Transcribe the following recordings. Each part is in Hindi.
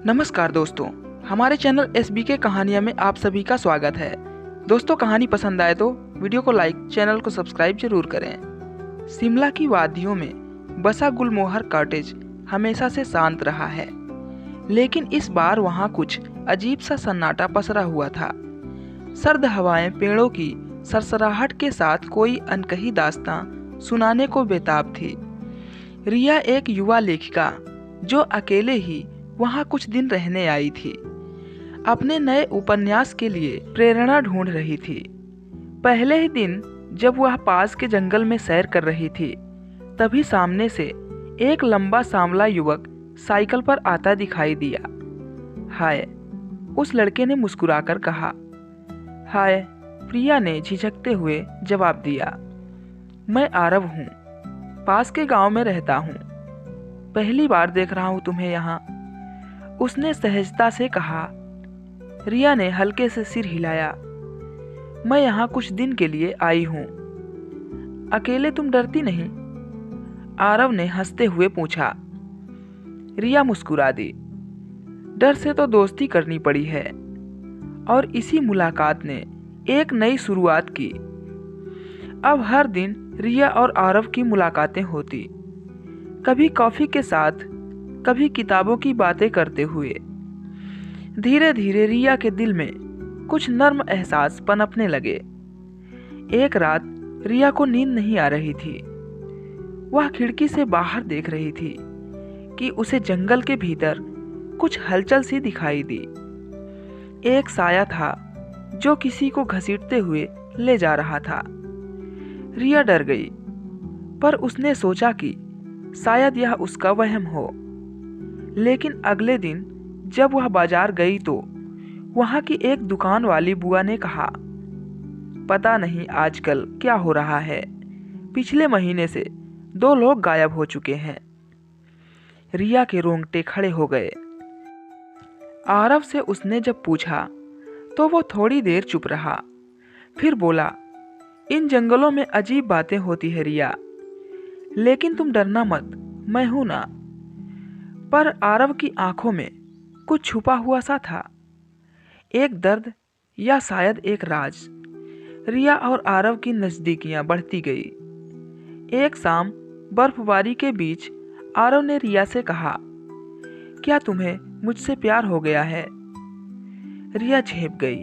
नमस्कार दोस्तों, हमारे चैनल SBK कहानियाँ में आप सभी का स्वागत है। दोस्तों, कहानी पसंद आए तो वीडियो को लाइक, चैनल को सब्सक्राइब जरूर करें। शिमला की वादियों में बसा गुलमोहर कॉटेज हमेशा से शांत रहा है, लेकिन इस बार वहाँ कुछ अजीब सा सन्नाटा पसरा हुआ था। सर्द हवाएं पेड़ों की सरसराहट के साथ कोई अनकही दास्तां सुनाने को बेताब थी। रिया एक युवा लेखिका जो अकेले ही वहाँ कुछ दिन रहने आई थी, अपने नए उपन्यास के लिए प्रेरणा ढूंढ रही थी। पहले ही दिन जब वह पास के जंगल में सैर कर रही थी, तभी सामने से एक लंबा सांवला युवक साइकिल पर आता दिखाई दिया। हाय, उस लड़के ने मुस्कुराकर कहा। हाय, प्रिया ने झिझकते हुए जवाब दिया। मैं आरव हूँ, पास के गांव में रहता हूँ। पहली बार देख रहा हूँ तुम्हें यहाँ, उसने सहजता से कहा। रिया ने हल्के से सिर हिलाया। मैं यहाँ कुछ दिन के लिए आई हूँ। अकेले तुम डरती नहीं? आरव ने हंसते हुए पूछा। रिया मुस्कुरा दी। डर से तो दोस्ती करनी पड़ी है, और इसी मुलाकात ने एक नई शुरुआत की। अब हर दिन रिया और आरव की मुलाकातें होती, कभी कॉफी के साथ, कभी किताबों की बातें करते हुए। धीरे धीरे रिया के दिल में कुछ नर्म एहसास पनपने लगे। एक रात रिया को नींद नहीं आ रही थी। वह खिड़की से बाहर देख रही थी कि उसे जंगल के भीतर कुछ हलचल सी दिखाई दी। एक साया था जो किसी को घसीटते हुए ले जा रहा था। रिया डर गई, पर उसने सोचा कि शायद यह उसका वहम हो। लेकिन अगले दिन जब वह बाजार गई तो वहां की एक दुकान वाली बुआ ने कहा, पता नहीं आजकल क्या हो रहा है, पिछले महीने से 2 लोग गायब हो चुके हैं। रिया के रोंगटे खड़े हो गए। आरव से उसने जब पूछा तो वो थोड़ी देर चुप रहा, फिर बोला, इन जंगलों में अजीब बातें होती है रिया, लेकिन तुम डरना मत, मैं हूं ना। पर आरव की आंखों में कुछ छुपा हुआ सा था, एक दर्द या शायद एक राज। रिया और आरव की नजदीकियां बढ़ती गई। एक शाम बर्फबारी के बीच आरव ने रिया से कहा, क्या तुम्हें मुझसे प्यार हो गया है? रिया झेप गई।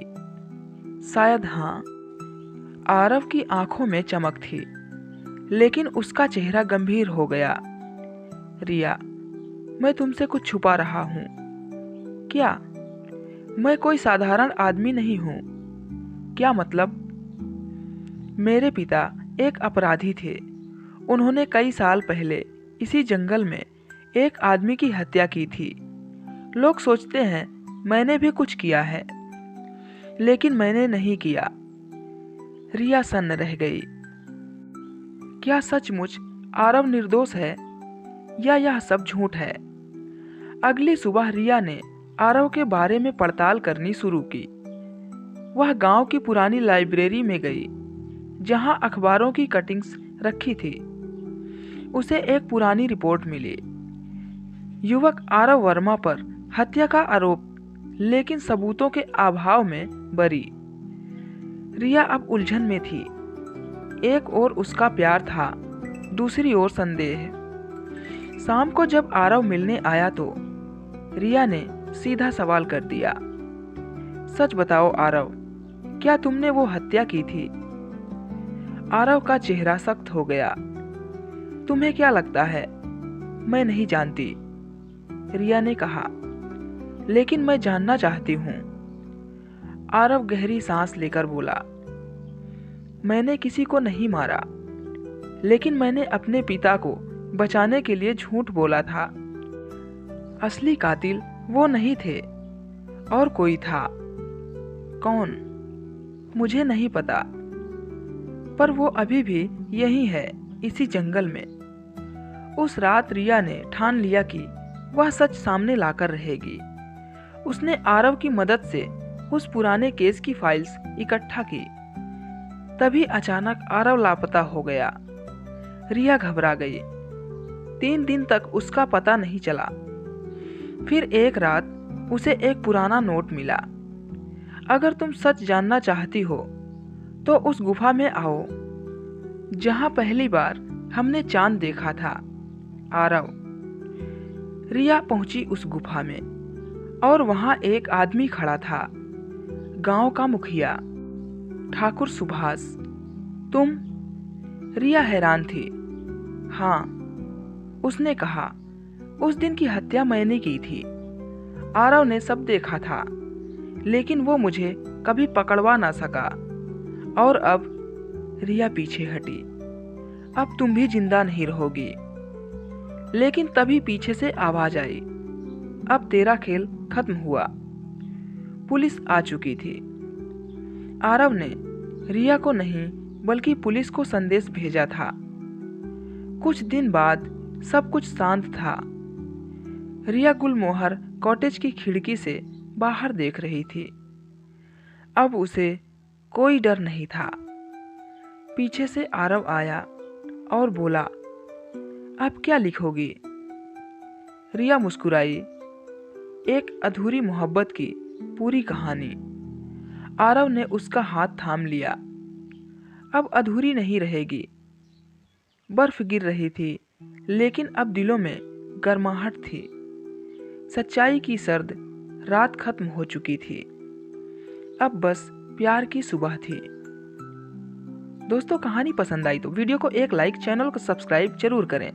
शायद हाँ। आरव की आंखों में चमक थी, लेकिन उसका चेहरा गंभीर हो गया। रिया, मैं तुमसे कुछ छुपा रहा हूँ। क्या? मैं कोई साधारण आदमी नहीं हूँ। क्या मतलब? मेरे पिता एक अपराधी थे। उन्होंने कई साल पहले इसी जंगल में एक आदमी की हत्या की थी। लोग सोचते हैं मैंने भी कुछ किया है, लेकिन मैंने नहीं किया। रिया सन्न रह गई। क्या सचमुच आरव निर्दोष है, या यह सब झूठ है? अगली सुबह रिया ने आरव के बारे में पड़ताल करनी शुरू की। वह गांव की पुरानी लाइब्रेरी में गई, जहां अखबारों की कटिंग्स रखी थी। उसे एक पुरानी रिपोर्ट मिली। युवक आरव वर्मा पर हत्या का आरोप, लेकिन सबूतों के अभाव में बरी। रिया अब उलझन में थी। एक ओर उसका प्यार था, दूसरी ओर संदेह। शाम को जब आरव मिलने आया तो रिया ने सीधा सवाल कर दिया, सच बताओ आरव, क्या तुमने वो हत्या की थी? आरव का चेहरा सख्त हो गया। तुम्हें क्या लगता है? मैं नहीं जानती, रिया ने कहा, लेकिन मैं जानना चाहती हूँ। आरव गहरी सांस लेकर बोला, मैंने किसी को नहीं मारा, लेकिन मैंने अपने पिता को बचाने के लिए झूठ बोला था। असली कातिल वो नहीं थे, और कोई था। कौन? मुझे नहीं पता, पर वो अभी भी यही है, इसी जंगल में। उस रात रिया ने ठान लिया कि वह सच सामने लाकर रहेगी। उसने आरव की मदद से उस पुराने केस की फाइल्स इकट्ठा की। तभी अचानक आरव लापता हो गया। रिया घबरा गई। 3 दिन तक उसका पता नहीं चला। फिर एक रात उसे एक पुराना नोट मिला। अगर तुम सच जानना चाहती हो तो उस गुफा में आओ जहां पहली बार हमने चांद देखा था। आरव। रिया पहुंची उस गुफा में और वहां एक आदमी खड़ा था, गांव का मुखिया ठाकुर सुभाष। तुम? रिया हैरान थी। हाँ, उसने कहा, उस दिन की हत्या मैंने की थी। आरव ने सब देखा था, लेकिन वो मुझे कभी पकड़वा ना सका। और अब? रिया पीछे हटी। अब तुम भी जिंदा नहीं रहोगी। लेकिन तभी पीछे से आवाज आई, अब तेरा खेल खत्म हुआ। पुलिस आ चुकी थी। आरव ने रिया को नहीं बल्कि पुलिस को संदेश भेजा था। कुछ दिन बाद सब कुछ शांत था। रिया गुलमोहर कॉटेज की खिड़की से बाहर देख रही थी। अब उसे कोई डर नहीं था। पीछे से आरव आया और बोला, अब क्या लिखोगी? रिया मुस्कुराई। एक अधूरी मोहब्बत की पूरी कहानी। आरव ने उसका हाथ थाम लिया। अब अधूरी नहीं रहेगी। बर्फ गिर रही थी, लेकिन अब दिलों में गर्माहट थी। सच्चाई की सर्द रात खत्म हो चुकी थी। अब बस प्यार की सुबह थी। दोस्तों, कहानी पसंद आई तो वीडियो को एक लाइक, चैनल को सब्सक्राइब जरूर करें।